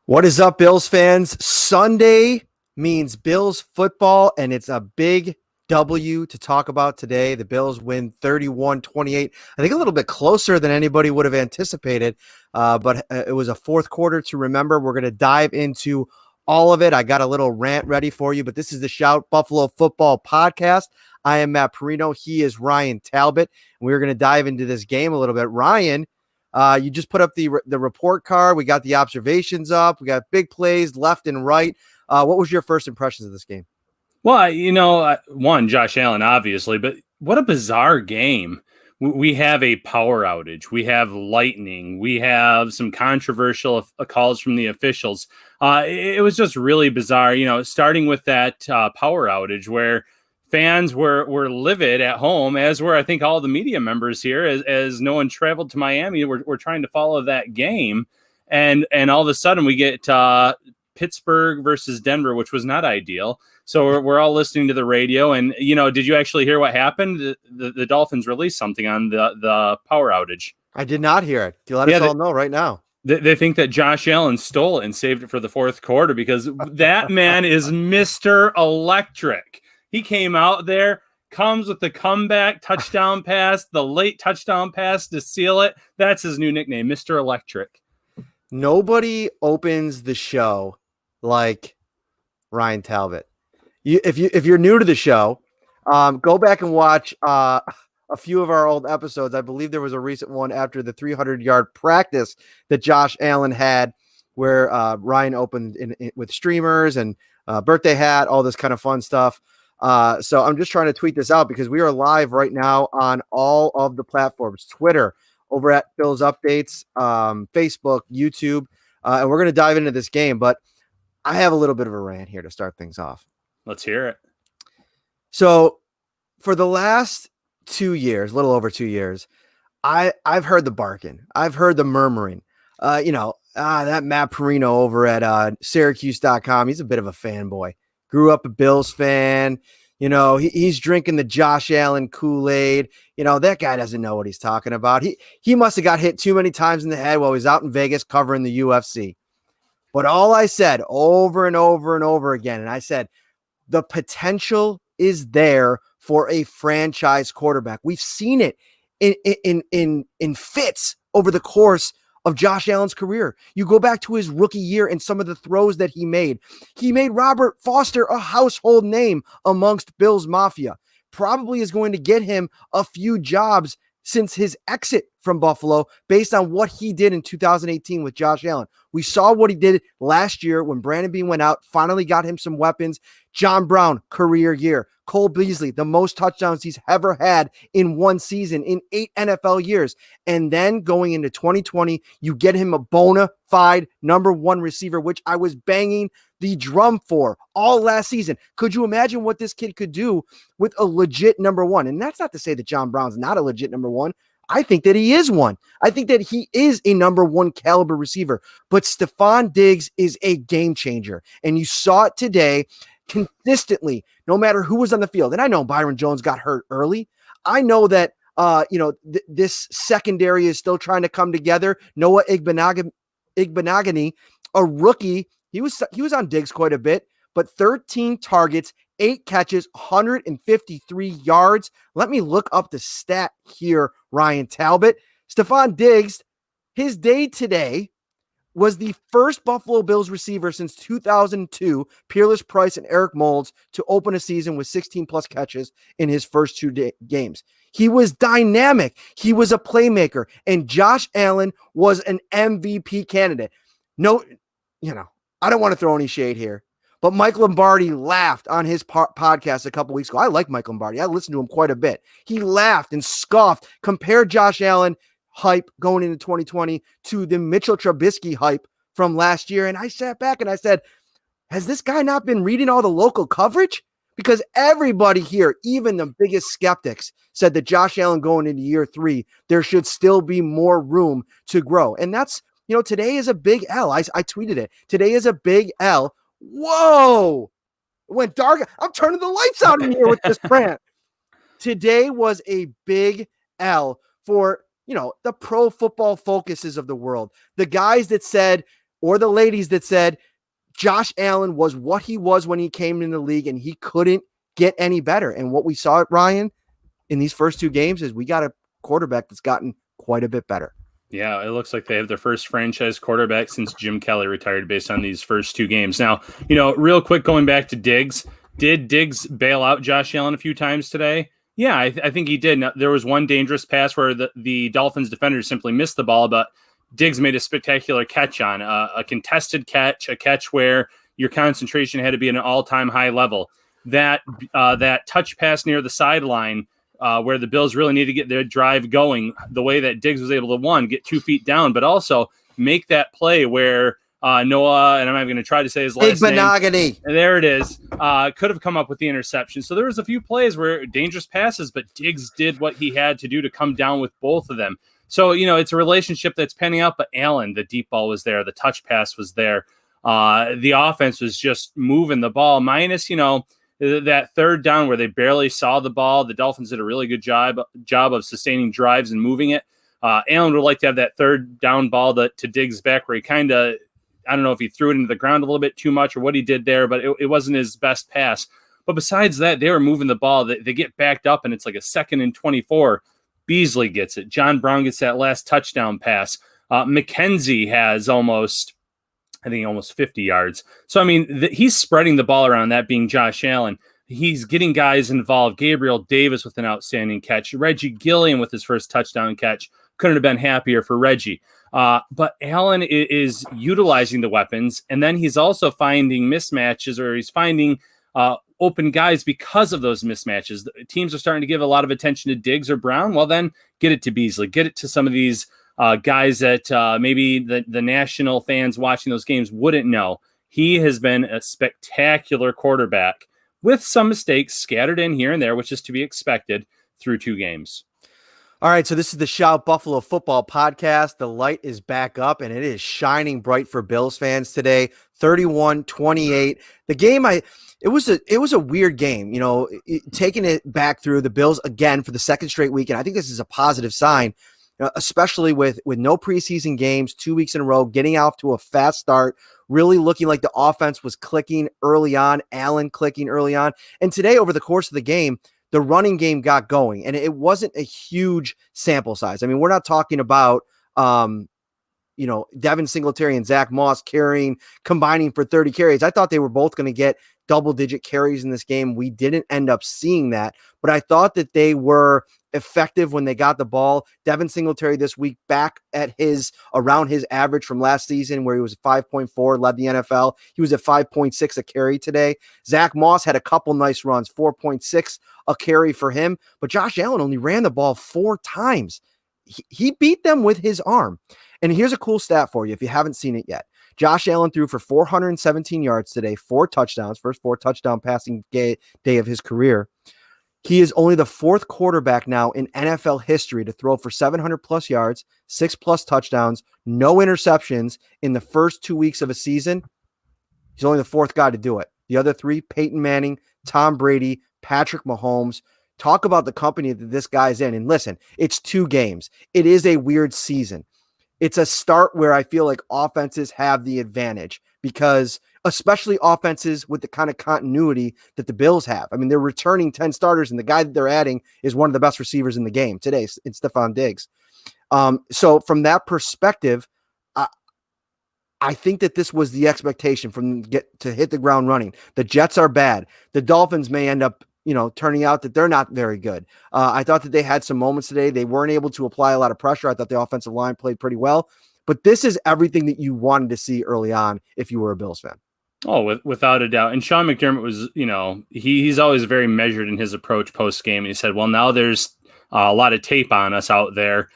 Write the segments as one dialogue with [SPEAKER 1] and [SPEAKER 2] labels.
[SPEAKER 1] What is up, Bills fans? Sunday means Bills football, and it's a big W to talk about today. The Bills win 31-28. I think a little bit closer than anybody would have anticipated, but it was a fourth quarter to remember. We're going to dive into all of it. I got a little rant ready for you, but this is the Shout Buffalo Football Podcast. I am Matt Parrino. He is Ryan Talbot, and we're going to dive into this game a little bit. Ryan, you just put up the report card. We got the observations up. We got big plays left and right. What was your first impressions of this game?
[SPEAKER 2] Well, one, Josh Allen, obviously, but what a bizarre game. We have a power outage. We have lightning. We have some controversial calls from the officials. It was just really bizarre, starting with that power outage where fans were livid at home, as were, I think, all the media members here, as no one traveled to Miami. We're trying to follow that game. And all of a sudden we get Pittsburgh versus Denver, which was not ideal. So we're all listening to the radio. And, did you actually hear what happened? The Dolphins released something on the power outage.
[SPEAKER 1] I did not hear it. You let us all know right now.
[SPEAKER 2] They think that Josh Allen stole it and saved it for the fourth quarter because that man is Mr. Electric. He came out there, comes with the comeback touchdown pass, the late touchdown pass to seal it. That's his new nickname, Mr. Electric.
[SPEAKER 1] Nobody opens the show like Ryan Talbot. If you're new to the show, go back and watch a few of our old episodes. I believe there was a recent one after the 300-yard practice that Josh Allen had, where Ryan opened with streamers and birthday hat, all this kind of fun stuff. So I'm just trying to tweet this out because we are live right now on all of the platforms, Twitter, over at Bills Updates, Facebook, YouTube, and we're going to dive into this game. But I have a little bit of a rant here to start things off.
[SPEAKER 2] Let's hear it.
[SPEAKER 1] So for the last 2 years, a little over 2 years, I've heard the barking. I've heard the murmuring. That Matt Parrino over at Syracuse.com, he's a bit of a fanboy. Grew up a Bills fan. He's drinking the Josh Allen Kool-Aid. That guy doesn't know what he's talking about. He must have got hit too many times in the head while he was out in Vegas covering the UFC. But all I said over and over and over again, and I said, the potential is there for a franchise quarterback. We've seen it in fits over the course of Josh Allen's career. You go back to his rookie year and some of the throws that he made. He made Robert Foster a household name amongst Bills Mafia. Probably is going to get him a few jobs since his exit from Buffalo based on what he did in 2018 with Josh Allen. We saw what he did last year when Brandon Beane went out, finally got him some weapons. John Brown, career year. Cole Beasley, the most touchdowns he's ever had in one season in 8 NFL years. And then going into 2020, you get him a bona fide number one receiver, which I was banging the drum for all last season. Could you imagine what this kid could do with a legit number one? And that's not to say that John Brown's not a legit number one. I think that he is one. I think that he is a number one caliber receiver. But Stefon Diggs is a game changer. And you saw it today consistently, no matter who was on the field. And I know Byron Jones got hurt early. I know that this secondary is still trying to come together. Noah Igbenogany, a rookie, he was on Diggs quite a bit, but 13 targets, 8 catches, 153 yards. Let me look up the stat here, Ryan Talbot. Stefon Diggs, his day today was the first Buffalo Bills receiver since 2002, Peerless Price and Eric Moulds, to open a season with 16-plus catches in his first 2 games. He was dynamic. He was a playmaker. And Josh Allen was an MVP candidate. No, I don't want to throw any shade here, but Mike Lombardi laughed on his podcast a couple weeks ago. I like Mike Lombardi. I listened to him quite a bit. He laughed and scoffed, compared Josh Allen hype going into 2020 to the Mitchell Trubisky hype from last year. And I sat back and I said, has this guy not been reading all the local coverage? Because everybody here, even the biggest skeptics, said that Josh Allen going into year 3, there should still be more room to grow. And that's, today is a big L. I tweeted it. Today is a big L. Whoa. It went dark. I'm turning the lights out in here with this rant. Today was a big L for, the pro football focuses of the world. The guys that said or the ladies that said Josh Allen was what he was when he came in the league and he couldn't get any better. And what we saw at Ryan in these first 2 games is we got a quarterback that's gotten quite a bit better.
[SPEAKER 2] Yeah, it looks like they have their first franchise quarterback since Jim Kelly retired based on these first 2 games. Now, real quick, going back to Diggs, did Diggs bail out Josh Allen a few times today? Yeah, I think he did. Now, there was one dangerous pass where the Dolphins defender simply missed the ball, but Diggs made a spectacular catch on a contested catch, a catch where your concentration had to be at an all-time high level. That touch pass near the sideline, where the Bills really need to get their drive going, the way that Diggs was able to, one, get 2 feet down, but also make that play where Noah, and I'm not going to try to say his last name. There it is. Could have come up with the interception. So there was a few plays where dangerous passes, but Diggs did what he had to do to come down with both of them. So, it's a relationship that's panning out, but Allen, the deep ball was there. The touch pass was there. The offense was just moving the ball minus, that third down where they barely saw the ball. The Dolphins did a really good job of sustaining drives and moving it. Allen would like to have that third down ball to Diggs back where he kind of, I don't know if he threw it into the ground a little bit too much or what he did there, but it wasn't his best pass. But besides that, they were moving the ball. They get backed up, and it's like a 2nd and 24. Beasley gets it. John Brown gets that last touchdown pass. McKenzie has almost 50 yards. So, I mean, he's spreading the ball around, that being Josh Allen. He's getting guys involved. Gabriel Davis with an outstanding catch. Reggie Gilliam with his first touchdown catch. Couldn't have been happier for Reggie. But Allen is utilizing the weapons, and then he's also finding mismatches, or he's finding open guys because of those mismatches. The teams are starting to give a lot of attention to Diggs or Brown. Well, then get it to Beasley. Get it to some of these guys that maybe the national fans watching those games wouldn't know. He has been a spectacular quarterback with some mistakes scattered in here and there, which is to be expected through 2 games.
[SPEAKER 1] All right, so this is the Shout Buffalo Football Podcast. The light is back up, and it is shining bright for Bills fans today. 31-28. The game, it was a weird game. Taking it back through the Bills again for the second straight week, and I think this is a positive sign, especially with no preseason games, 2 weeks in a row, getting off to a fast start, really looking like the offense was clicking early on, Allen clicking early on, and today over the course of the game, the running game got going, and it wasn't a huge sample size. I mean, we're not talking about, Devin Singletary and Zach Moss combining for 30 carries. I thought they were both going to get double-digit carries in this game. We didn't end up seeing that, but I thought that they were effective when they got the ball. Devin Singletary this week back at around his average from last season, where he was 5.4, led the NFL. He was at 5.6 a carry today. Zach Moss had a couple nice runs, 4.6 a carry for him, but Josh Allen only ran the ball 4 times. He beat them with his arm. And here's a cool stat for you if you haven't seen it yet. Josh Allen threw for 417 yards today, 4 touchdowns, first 4 touchdown passing day of his career. He is only the 4th quarterback now in NFL history to throw for 700 plus yards, 6 plus touchdowns, no interceptions in the first 2 weeks of a season. He's only the 4th guy to do it. The other 3, Peyton Manning, Tom Brady, Patrick Mahomes. Talk about the company that this guy's in. And listen, it's 2 games. It is a weird season. It's a start where I feel like offenses have the advantage because especially offenses with the kind of continuity that the Bills have. I mean, they're returning 10 starters, and the guy that they're adding is one of the best receivers in the game today. It's Stefon Diggs. So from that perspective, I think that this was the expectation from to hit the ground running. The Jets are bad. The Dolphins may end up, turning out that they're not very good. I thought that they had some moments today. They weren't able to apply a lot of pressure. I thought the offensive line played pretty well, but this is everything that you wanted to see early on if you were a Bills fan.
[SPEAKER 2] Oh, without a doubt. And Sean McDermott was, he's always very measured in his approach post game. He said, well, now there's a lot of tape on us out there.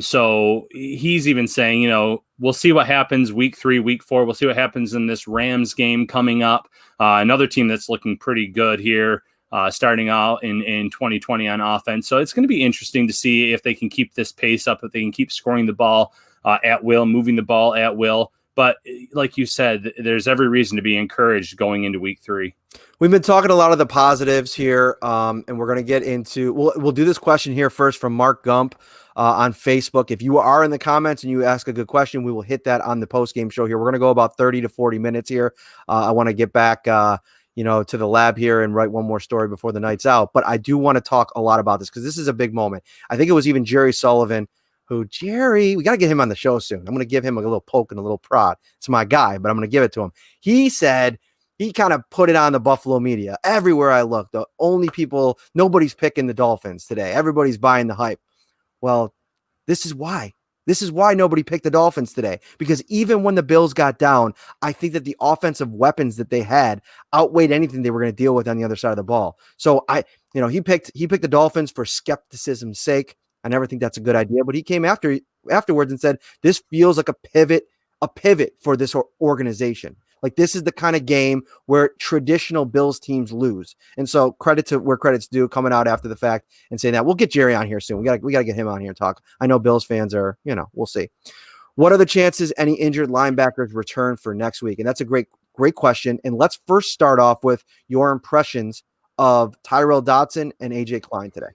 [SPEAKER 2] So he's even saying, we'll see what happens week 3, week 4. We'll see what happens in this Rams game coming up. Another team that's looking pretty good here, starting out in 2020 on offense. So it's going to be interesting to see if they can keep this pace up, if they can keep scoring the ball at will, moving the ball at will. But like you said, there's every reason to be encouraged going into week 3.
[SPEAKER 1] We've been talking a lot of the positives here, and we're going to get into we'll do this question here first from Mark Gump on Facebook. If you are in the comments and you ask a good question, we will hit that on the post-game show here. We're going to go about 30 to 40 minutes here. I want to get back to the lab here and write one more story before the night's out. But I do want to talk a lot about this because this is a big moment. I think it was even Jerry Sullivan we got to get him on the show soon. I'm going to give him a little poke and a little prod. It's my guy, but I'm going to give it to him. He said, he kind of put it on the Buffalo media. Everywhere I look, nobody's picking the Dolphins today. Everybody's buying the hype. Well, this is why. This is why nobody picked the Dolphins today. Because even when the Bills got down, I think that the offensive weapons that they had outweighed anything they were going to deal with on the other side of the ball. So he picked the Dolphins for skepticism's sake. I never think that's a good idea. But he came afterwards and said, this feels like a pivot for this organization. Like, this is the kind of game where traditional Bills teams lose. And so credit to where credit's due, coming out after the fact and saying that. We'll get Jerry on here soon. We got to get him on here and talk. I know Bills fans are, we'll see. What are the chances any injured linebackers return for next week? And that's a great question. And let's first start off with your impressions of Tyrell Dodson and AJ Klein today.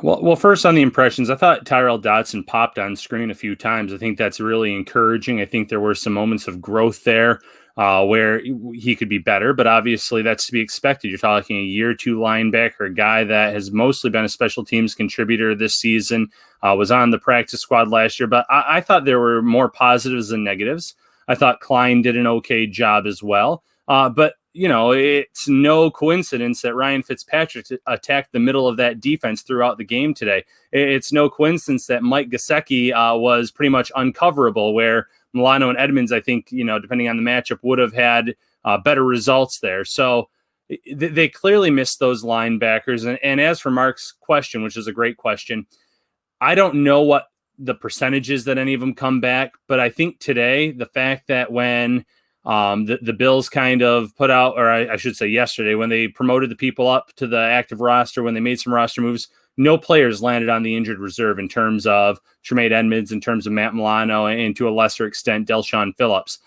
[SPEAKER 2] Well, first on the impressions, I thought Tyrell Dodson popped on screen a few times. I think that's really encouraging. I think there were some moments of growth there where he could be better, but obviously that's to be expected. You're talking a year 2 linebacker, a guy that has mostly been a special teams contributor this season, was on the practice squad last year, but I thought there were more positives than negatives. I thought Klein did an okay job as well, but it's no coincidence that Ryan Fitzpatrick attacked the middle of that defense throughout the game today. It's no coincidence that Mike Gesicki was pretty much uncoverable, where Milano and Edmonds, I think, depending on the matchup, would have had better results there. So they clearly missed those linebackers. And as for Mark's question, which is a great question, I don't know what the percentages that any of them come back, but I think today, the fact that when the Bills kind of put out, or I should say yesterday, when they promoted the people up to the active roster, when they made some roster moves, no players landed on the injured reserve in terms of Tremaine Edmonds, in terms of Matt Milano, and to a lesser extent, Delshon Phillips.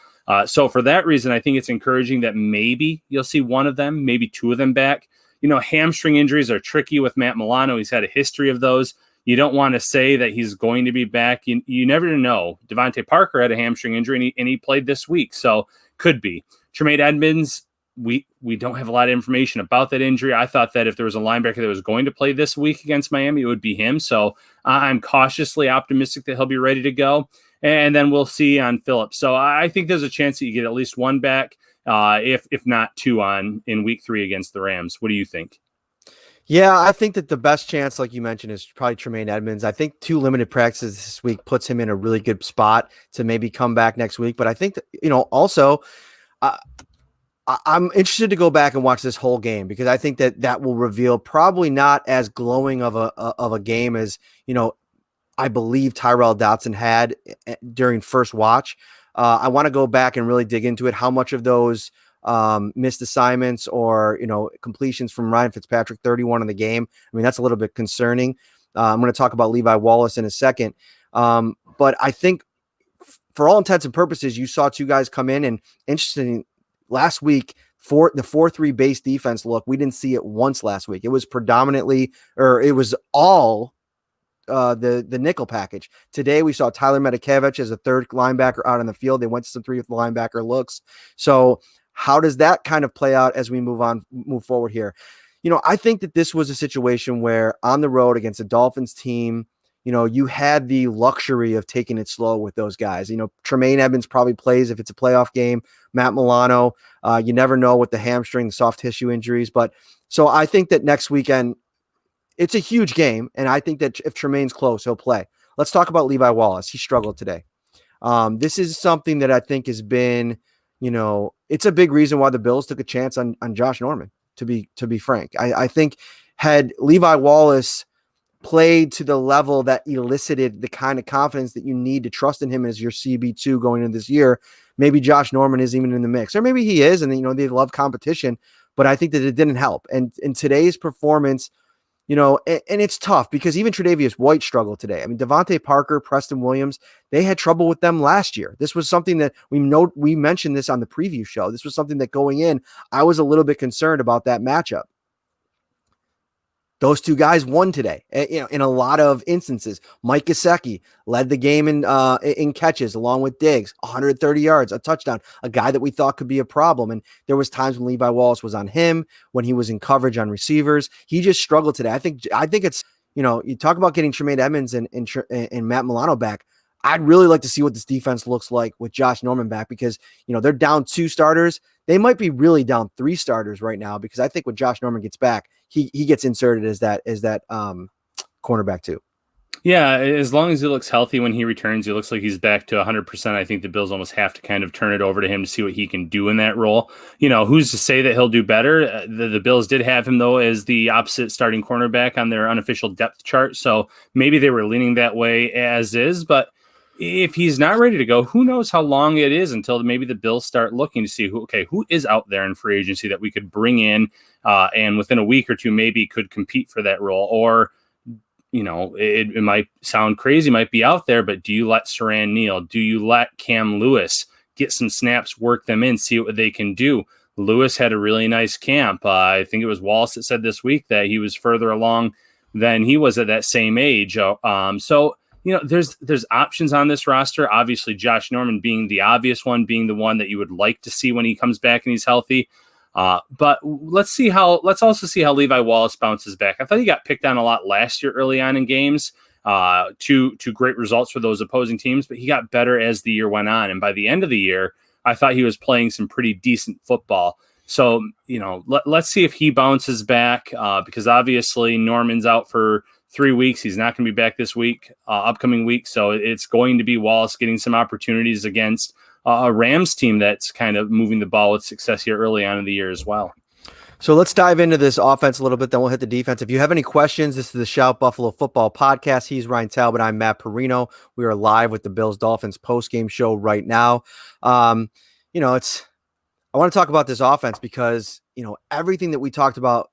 [SPEAKER 2] So for that reason, I think it's encouraging that maybe you'll see one of them, maybe 2 of them back. Hamstring injuries are tricky with Matt Milano. He's had a history of those. You don't want to say that he's going to be back. You never know. Devonte Parker had a hamstring injury, and he played this week, so could be. Tremaine Edmonds, we don't have a lot of information about that injury. I thought that if there was a linebacker that was going to play this week against Miami, it would be him. So I'm cautiously optimistic that he'll be ready to go. And then we'll see on Phillips. So I think there's a chance that you get at least one back, if not 2 in week 3 against the Rams. What do you think?
[SPEAKER 1] Yeah, I think that the best chance, like you mentioned, is probably Tremaine Edmonds. I think 2 limited practices this week puts him in a really good spot to maybe come back next week. But I think that, also, I'm interested to go back and watch this whole game, because I think that will reveal probably not as glowing of a game as, I believe Tyrell Dodson had during first watch. I want to go back and really dig into it. How much of those missed assignments or, completions from Ryan Fitzpatrick, 31 in the game. I mean, that's a little bit concerning. I'm going to talk about Levi Wallace in a second. But I think for all intents and purposes, you saw 2 guys come in, and interesting last week for the 4-3 base defense look. We didn't see it once last week. It was predominantly, or it was all the nickel package. Today we saw Tyler Medikevich as a 3rd linebacker out on the field. They went to some 3 linebacker looks. So how does that kind of play out as we move forward here? I think that this was a situation where on the road against a Dolphins team, you had the luxury of taking it slow with those guys. Tremaine Edmonds probably plays if it's a playoff game. Matt Milano, you never know with the hamstring, the soft tissue injuries. But so I think that next weekend, it's a huge game. And I think that if Tremaine's close, he'll play. Let's talk about Levi Wallace. He struggled today. This is something that I think has been, it's a big reason why the Bills took a chance on Josh Norman, to be frank. I think had Levi Wallace played to the level that elicited the kind of confidence that you need to trust in him as your CB2 going into this year, maybe Josh Norman is even in the mix, or maybe he is, and they love competition, but I think that it didn't help. And in today's performance, And it's tough because even Tre'Davious White struggled today. I mean, Devonte Parker, Preston Williams, they had trouble with them last year. This was something that we mentioned this on the preview show. This was something that going in, I was a little bit concerned about that matchup. Those two guys won today, in a lot of instances. Mike Gesicki led the game in catches along with Diggs, 130 yards, a touchdown, a guy that we thought could be a problem. And there was times when Levi Wallace was on him, when he was in coverage on receivers. He just struggled today. I think it's, you talk about getting Tremaine Edmonds and Matt Milano back. I'd really like to see what this defense looks like with Josh Norman back because, they're down 2 starters. They might be really down 3 starters right now because I think when Josh Norman gets back, he gets inserted as that cornerback too. Yeah,
[SPEAKER 2] as long as he looks healthy when he returns, he looks like he's back to 100%. I think the Bills almost have to kind of turn it over to him to see what he can do in that role. Who's to say that he'll do better? The Bills did have him, though, as the opposite starting cornerback on their unofficial depth chart. So maybe they were leaning that way as is. But if he's not ready to go, who knows how long it is until maybe the Bills start looking to see who is out there in free agency that we could bring in and within a week or two maybe could compete for that role. Or, it might sound crazy, might be out there, but do you let Saran Neal? Do you let Cam Lewis get some snaps, work them in, see what they can do? Lewis had a really nice camp. I think it was Wallace that said this week that he was further along than he was at that same age. So there's options on this roster. Obviously, Josh Norman being the obvious one, being the one that you would like to see when he comes back and he's healthy. But let's also see how Levi Wallace bounces back. I thought he got picked on a lot last year early on in games, to great results for those opposing teams, but he got better as the year went on. And by the end of the year, I thought he was playing some pretty decent football. So, let's see if he bounces back, because obviously Norman's out for 3 weeks. He's not going to be back this week, upcoming week. So it's going to be Wallace getting some opportunities against a Rams team that's kind of moving the ball with success here early on in the year as well.
[SPEAKER 1] So let's dive into this offense a little bit, then we'll hit the defense. If you have any questions, this is the Shout Buffalo Football Podcast. He's Ryan Talbot. I'm Matt Parrino. We are live with the Bills-Dolphins postgame show right now. I want to talk about this offense because, everything that we talked about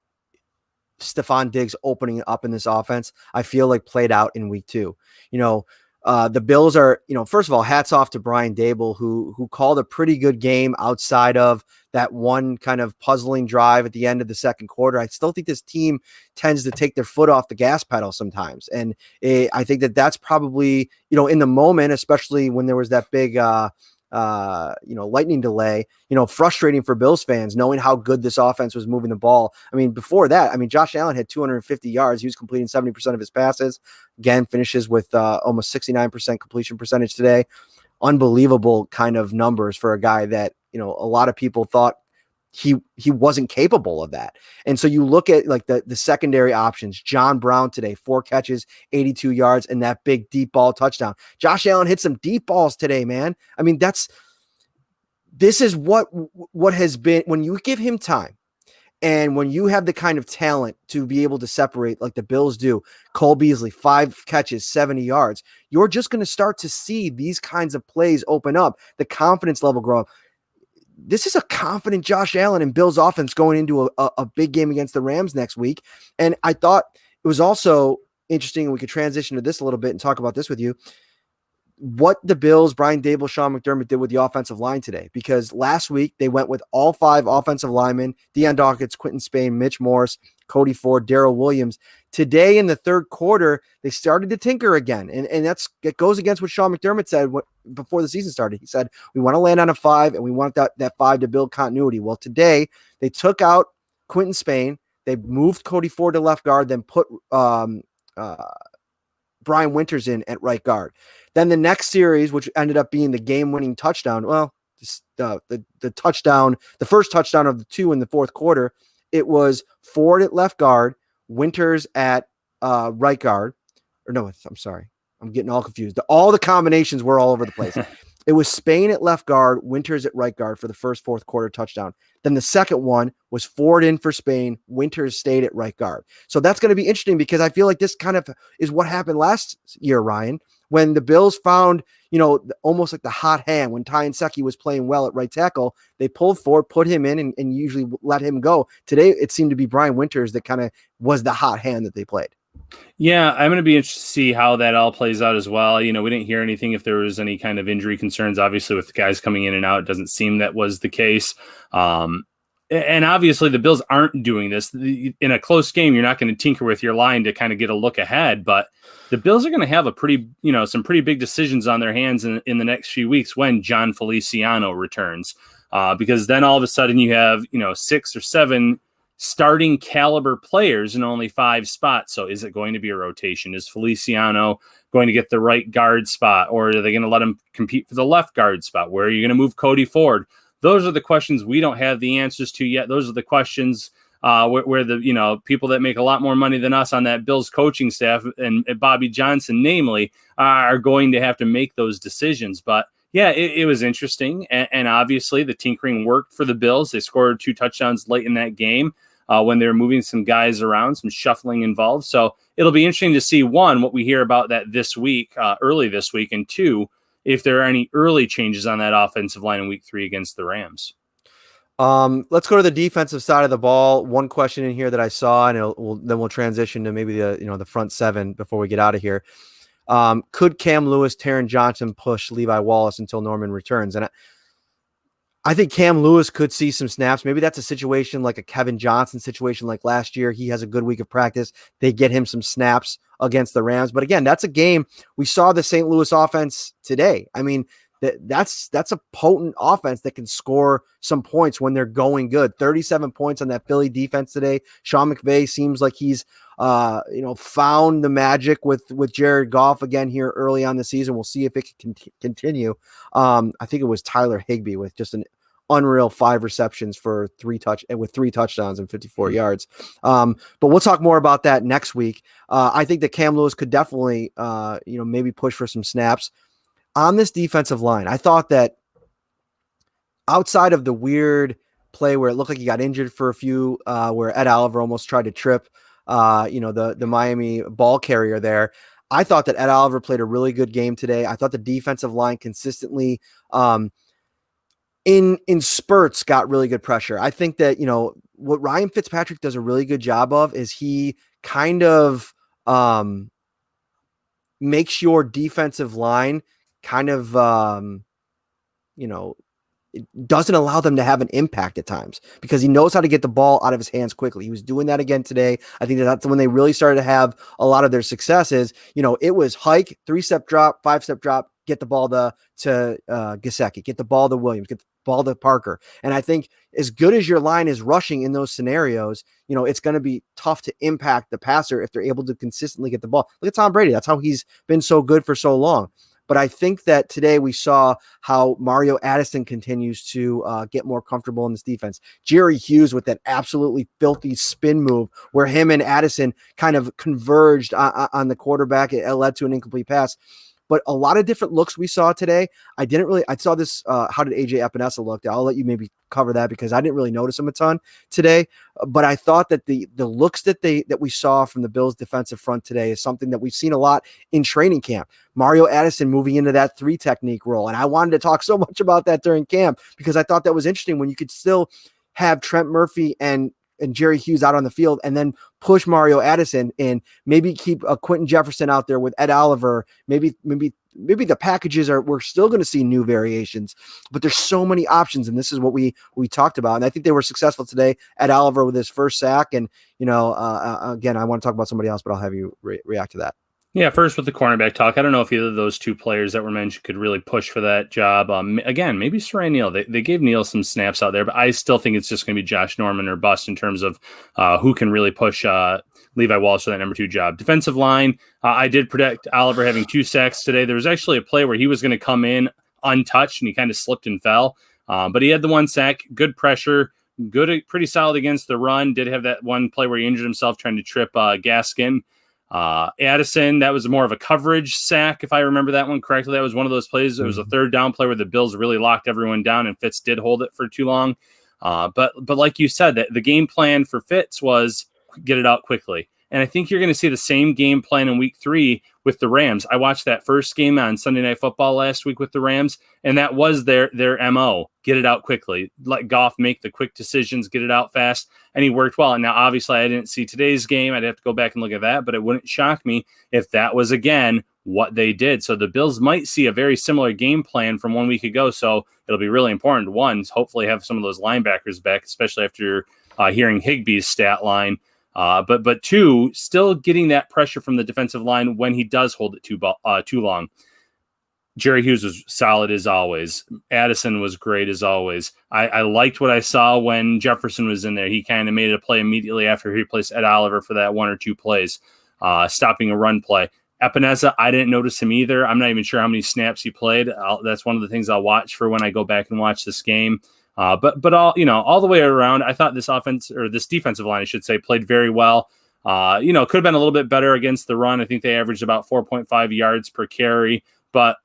[SPEAKER 1] Stefon Diggs opening up in this offense, I feel like played out in week 2. The Bills are, first of all, hats off to Brian Daboll, who called a pretty good game outside of that one kind of puzzling drive at the end of the second quarter. I still think this team tends to take their foot off the gas pedal sometimes. And I think that's probably, in the moment, especially when there was that big, lightning delay, frustrating for Bills fans, knowing how good this offense was moving the ball. I mean, before that, Josh Allen had 250 yards. He was completing 70% of his passes. Again, finishes with almost 69% completion percentage today. Unbelievable kind of numbers for a guy that, a lot of people thought he wasn't capable of that. And so you look at like the secondary options. John Brown today, 4 catches, 82 yards, and that big deep ball touchdown. Josh Allen hit some deep balls today, man. This is what has been, when you give him time and when you have the kind of talent to be able to separate like the Bills do, Cole Beasley, 5 catches, 70 yards, you're just going to start to see these kinds of plays open up, the confidence level grow up. This is a confident Josh Allen and Bills offense going into a big game against the Rams next week. And I thought it was also interesting, and we could transition to this a little bit and talk about this with you, what the Bills, Brian Daboll, Sean McDermott did with the offensive line today. Because last week they went with all 5 offensive linemen, Deion Dawkins, Quentin Spain, Mitch Morse, Cody Ford, Darrell Williams. Today in the third quarter, they started to tinker again. And it goes against what Sean McDermott said before the season started. He said, we want to land on a 5 and we want that 5 to build continuity. Well, today they took out Quentin Spain. They moved Cody Ford to left guard, then put Brian Winters in at right guard. Then the next series, which ended up being the game-winning touchdown, the touchdown, the first touchdown of the 2 in the fourth quarter, it was Ford at left guard, Winters at right guard. Or no, I'm sorry. I'm getting all confused. All the combinations were all over the place. It was Spain at left guard, Winters at right guard for the first fourth quarter touchdown. Then the second one was Ford in for Spain, Winters stayed at right guard. So that's going to be interesting because I feel like this kind of is what happened last year, Ryan, When the Bills found, almost like the hot hand, when Ty Nsekhe was playing well at right tackle, they pulled forward, put him in, and usually let him go. Today, it seemed to be Brian Winters that kind of was the hot hand that they played.
[SPEAKER 2] Yeah, I'm going to be interested to see how that all plays out as well. We didn't hear anything if there was any kind of injury concerns. Obviously, with guys coming in and out, it doesn't seem that was the case. And obviously, the Bills aren't doing this. In a close game, you're not going to tinker with your line to kind of get a look ahead. But the Bills are going to have some pretty big decisions on their hands in the next few weeks when John Feliciano returns. Because then all of a sudden you have, 6 or 7 starting caliber players in only 5 spots. So is it going to be a rotation? Is Feliciano going to get the right guard spot, or are they going to let him compete for the left guard spot? Where are you going to move Cody Ford? Those are the questions we don't have the answers to yet. Those are the questions where the people that make a lot more money than us on that Bills coaching staff and Bobby Johnson, namely, are going to have to make those decisions. But yeah, it was interesting. And obviously the tinkering worked for the Bills. They scored 2 touchdowns late in that game when they were moving some guys around, some shuffling involved. So it'll be interesting to see, 1, what we hear about that this week, early this week, and 2, if there are any early changes on that offensive line in week 3 against the Rams.
[SPEAKER 1] Let's go to the defensive side of the ball. One question in here that I saw, and then we'll transition to maybe the front 7 before we get out of here. Could Cam Lewis, Taron Johnson push Levi Wallace until Norman returns? And I think Cam Lewis could see some snaps. Maybe that's a situation like a Kevin Johnson situation like last year. He has a good week of practice. They get him some snaps against the Rams. But again, that's a game. We saw the St. Louis offense today. I mean, that's a potent offense that can score some points when they're going good. 37 points on that Philly defense today. Sean McVay seems like he's found the magic with Jared Goff again here early on the season. We'll see if it can continue. I think it was Tyler Higbee with just an unreal 5 receptions for 3 touchdowns and 54 yards. But we'll talk more about that next week. I think that Cam Lewis could definitely, maybe push for some snaps on this defensive line. I thought that outside of the weird play where it looked like he got injured for a few, where Ed Oliver almost tried to trip, the Miami ball carrier there, I thought that Ed Oliver played a really good game today. I thought the defensive line consistently, in spurts got really good pressure. I think that, what Ryan Fitzpatrick does a really good job of is he kind of, makes your defensive line kind of, it doesn't allow them to have an impact at times because he knows how to get the ball out of his hands quickly. He was doing that again today. I think that's when they really started to have a lot of their successes. It was hike, 3-step drop, 5-step drop, get the ball to Gesicki, get the ball to Williams, get the ball to Parker. And I think as good as your line is rushing in those scenarios, it's going to be tough to impact the passer if they're able to consistently get the ball. Look at Tom Brady. That's how he's been so good for so long. But I think that today we saw how Mario Addison continues to get more comfortable in this defense. Jerry Hughes with that absolutely filthy spin move where him and Addison kind of converged on the quarterback. It led to an incomplete pass. But a lot of different looks we saw today. I saw this. How did AJ Epinesa look? I'll let you maybe cover that because I didn't really notice him a ton today. But I thought that the looks that we saw from the Bills defensive front today is something that we've seen a lot in training camp. Mario Addison moving into that 3 technique role. And I wanted to talk so much about that during camp because I thought that was interesting when you could still have Trent Murphy and Jerry Hughes out on the field and then push Mario Addison and maybe keep a Quentin Jefferson out there with Ed Oliver. Maybe the packages we're still going to see new variations, but there's so many options. And this is what we talked about. And I think they were successful today. Ed Oliver with his first sack. And, again, I want to talk about somebody else, but I'll have you react to that.
[SPEAKER 2] Yeah, first with the cornerback talk, I don't know if either of those 2 players that were mentioned could really push for that job. Again, maybe Sarai Neal. They gave Neal some snaps out there, but I still think it's just going to be Josh Norman or bust in terms of who can really push Levi Wallace for that number 2 job. Defensive line, I did predict Oliver having 2 sacks today. There was actually a play where he was going to come in untouched and he kind of slipped and fell, but he had the 1 sack, good pressure, pretty solid against the run. Did have that one play where he injured himself trying to trip Gaskin. Addison, that was more of a coverage sack, if I remember that one correctly. That was one of those plays. It was a 3rd down play where the Bills really locked everyone down, and Fitz did hold it for too long. But like you said, the game plan for Fitz was get it out quickly. And I think you're going to see the same game plan in week 3 with the Rams. I watched that first game on Sunday Night Football last week with the Rams, and that was their MO. Get it out quickly. Let Goff make the quick decisions, get it out fast, and he worked well. And now, obviously, I didn't see today's game. I'd have to go back and look at that, but it wouldn't shock me if that was, again, what they did. So the Bills might see a very similar game plan from 1 week ago. So it'll be really important. One, hopefully have some of those linebackers back, especially after hearing Higbee's stat line. But two, still getting that pressure from the defensive line when he does hold it too long. Jerry Hughes was solid as always. Addison was great as always. I liked what I saw when Jefferson was in there. He kind of made a play immediately after he replaced Ed Oliver for that 1 or 2 plays, stopping a run play. Epinesa, I didn't notice him either. I'm not even sure how many snaps he played. That's one of the things I'll watch for when I go back and watch this game. But all the way around, I thought this defensive line, I should say, played very well. Could have been a little bit better against the run. I think they averaged about 4.5 yards per carry. But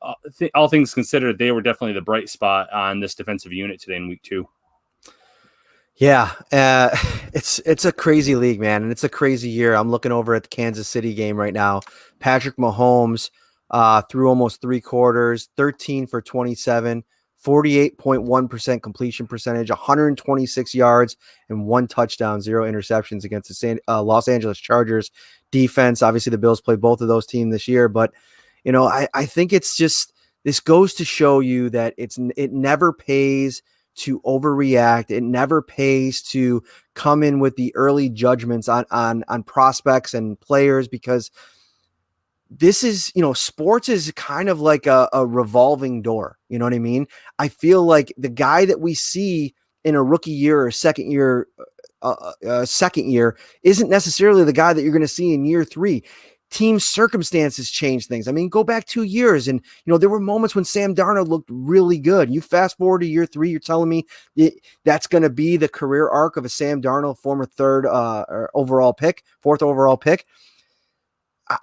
[SPEAKER 2] all things considered, they were definitely the bright spot on this defensive unit today in week 2.
[SPEAKER 1] Yeah, it's a crazy league, man, and it's a crazy year. I'm looking over at the Kansas City game right now. Patrick Mahomes through almost 3 quarters, 13 for 27, 48.1% completion percentage, 126 yards, and 1 touchdown, 0 interceptions against the Los Angeles Chargers defense. Obviously, the Bills play both of those teams this year, but I think it's just, this goes to show you that it never pays to overreact. It never pays to come in with the early judgments on prospects and players, because this is, sports is kind of like a revolving door. You know what I mean? I feel like the guy that we see in a rookie year or second year isn't necessarily the guy that you're going to see in year 3. Team circumstances change things. I mean, go back 2 years and, there were moments when Sam Darnold looked really good. You fast forward to year 3, you're telling me that's going to be the career arc of a Sam Darnold, former 4th overall pick.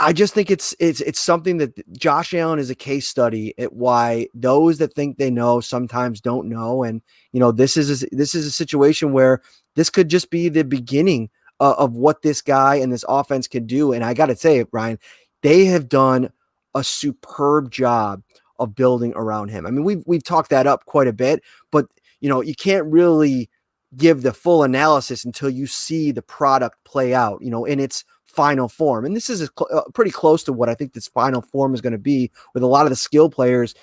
[SPEAKER 1] I just think it's something that Josh Allen is a case study at why those that think they know sometimes don't know. And, this is a situation where this could just be the beginning of what this guy and this offense can do. And I got to say, Ryan, they have done a superb job of building around him. I mean, we've talked that up quite a bit, but you can't really give the full analysis until you see the product play out, in its final form. And this is pretty close to what I think this final form is going to be, with a lot of the skill players,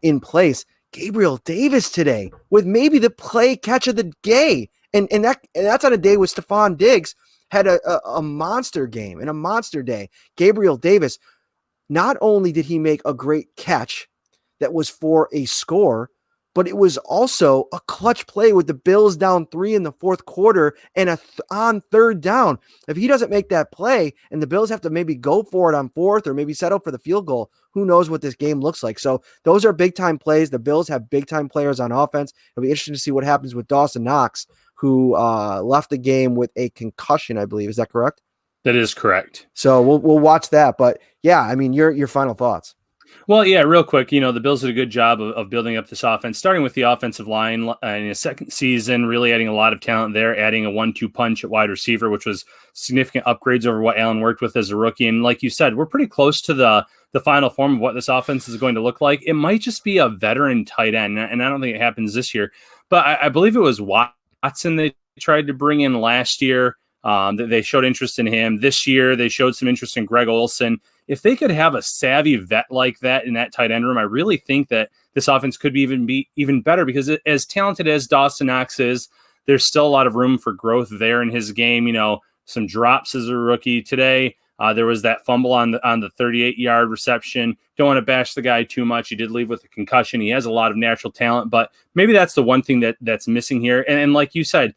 [SPEAKER 1] in place. Gabriel Davis today with maybe the play catch of the day. And that's on a day where Stefon Diggs had a monster game and a monster day. Gabriel Davis, not only did he make a great catch that was for a score, but it was also a clutch play with the Bills down 3 in the 4th quarter and on 3rd down. If he doesn't make that play and the Bills have to maybe go for it on 4th or maybe settle for the field goal, who knows what this game looks like. So those are big-time plays. The Bills have big-time players on offense. It'll be interesting to see what happens with Dawson Knox, who left the game with a concussion, I believe. Is that correct?
[SPEAKER 2] That is correct.
[SPEAKER 1] So we'll watch that. But yeah, I mean, your final thoughts.
[SPEAKER 2] Well, yeah, real quick, the Bills did a good job of building up this offense, starting with the offensive line in the second season, really adding a lot of talent there, adding a 1-2 punch at wide receiver, which was significant upgrades over what Allen worked with as a rookie. And like you said, we're pretty close to the final form of what this offense is going to look like. It might just be a veteran tight end, and I don't think it happens this year. But I believe it was Watson they tried to bring in last year. They showed interest in him. This year, they showed some interest in Greg Olsen. If they could have a savvy vet like that in that tight end room, I really think that this offense could be even better, because as talented as Dawson Knox is, there's still a lot of room for growth there in his game. Some drops as a rookie today. There was that fumble on the 38-yard reception. Don't want to bash the guy too much. He did leave with a concussion. He has a lot of natural talent, but maybe that's the one thing that's missing here. And like you said,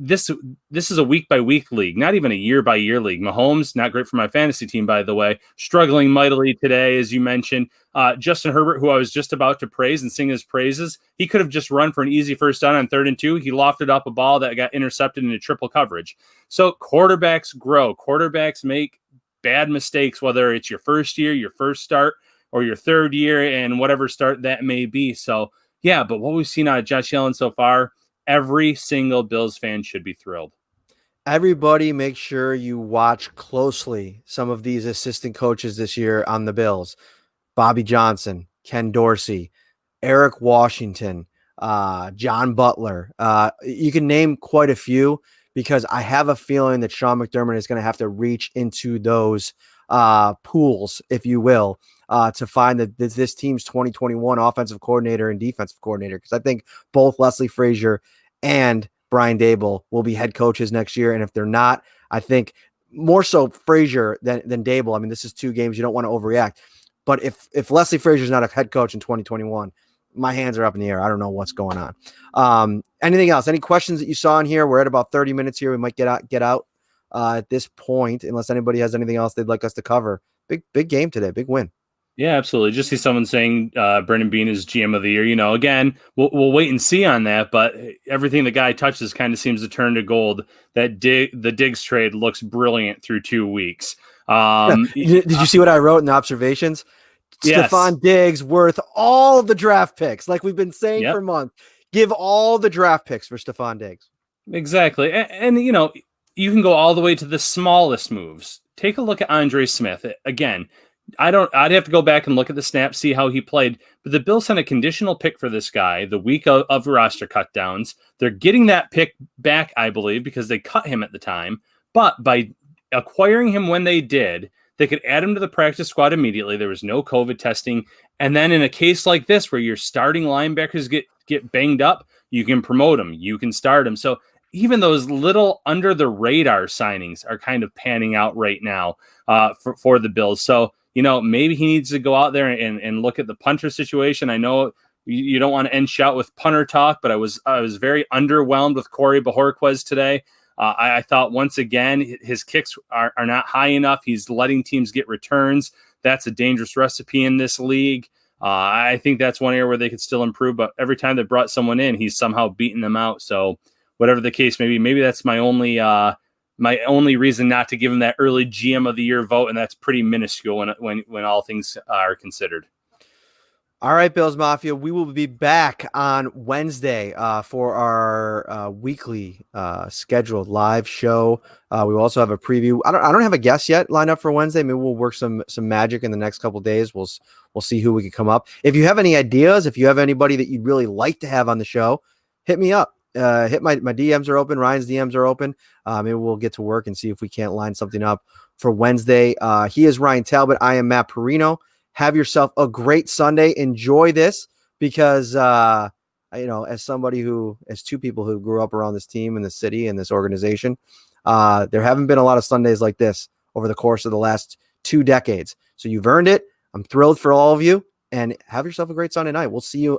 [SPEAKER 2] this is a week-by-week league, not even a year-by-year league. Mahomes, not great for my fantasy team, by the way, struggling mightily today, as you mentioned. Justin Herbert, who I was just about to praise and sing his praises, he could have just run for an easy first down on 3rd and 2. He lofted up a ball that got intercepted into triple coverage. So quarterbacks grow. Quarterbacks make bad mistakes, whether it's your first year, your first start, or your 3rd year, and whatever start that may be. So, yeah, but what we've seen out of Josh Allen so far, every single Bills fan should be thrilled.
[SPEAKER 1] Everybody make sure you watch closely some of these assistant coaches this year on the Bills. Bobby Johnson, Ken Dorsey, Eric Washington, John Butler. You can name quite a few because I have a feeling that Sean McDermott is going to have to reach into those pools, if you will, to find this team's 2021 offensive coordinator and defensive coordinator. Because I think both Leslie Frazier and Brian Dable will be head coaches next year. And if they're not, I think more so Frazier than Dable. I mean, this is 2 games. You don't want to overreact. But if Leslie Frazier is not a head coach in 2021, my hands are up in the air. I don't know what's going on. Anything else? Any questions that you saw in here? We're at about 30 minutes here. We might get out at this point, unless anybody has anything else they'd like us to cover. Big game today. Big win.
[SPEAKER 2] Yeah, absolutely. Just see someone saying Brendan Bean is GM of the year. Again, we'll wait and see on that, but everything the guy touches kind of seems to turn to gold. The Diggs trade looks brilliant through 2 weeks.
[SPEAKER 1] Did you see what I wrote in the observations?
[SPEAKER 2] Yes.
[SPEAKER 1] Stefon Diggs worth all the draft picks, like we've been saying for months. Give all the draft picks for Stefon Diggs.
[SPEAKER 2] Exactly. And you can go all the way to the smallest moves. Take a look at Andre Smith. Again, I'd have to go back and look at the snaps, see how he played. But the Bills sent a conditional pick for this guy the week of roster cutdowns. They're getting that pick back, I believe, because they cut him at the time. But by acquiring him when they did, they could add him to the practice squad immediately. There was no COVID testing. And then in a case like this, where your starting linebackers get banged up, you can promote them. You can start them. So even those little under the radar signings are kind of panning out right now for the Bills. So, maybe he needs to go out there and look at the punter situation. I know you don't want to end shout with punter talk, but I was very underwhelmed with Corey Bajorquez today. I thought once again, his kicks are not high enough. He's letting teams get returns. That's a dangerous recipe in this league. I think that's one area where they could still improve, but every time they brought someone in, he's somehow beaten them out. So whatever the case may be, maybe that's my only reason not to give him that early GM of the year vote. And that's pretty minuscule when all things are considered.
[SPEAKER 1] All right, Bills Mafia, we will be back on Wednesday for our weekly scheduled live show. We will also have a preview. I don't have a guest yet lined up for Wednesday. Maybe we'll work some magic in the next couple of days. We'll see who we can come up. If you have any ideas, if you have anybody that you'd really like to have on the show, hit me up. Hit my DMs are open. Ryan's DMs are open. Maybe we'll get to work and see if we can't line something up for Wednesday. He is Ryan Talbot. I am Matt Parrino. Have yourself a great Sunday. Enjoy this because, as two people who grew up around this team and the city and this organization, there haven't been a lot of Sundays like this over the course of the last 2 decades. So you've earned it. I'm thrilled for all of you and have yourself a great Sunday night. We'll see you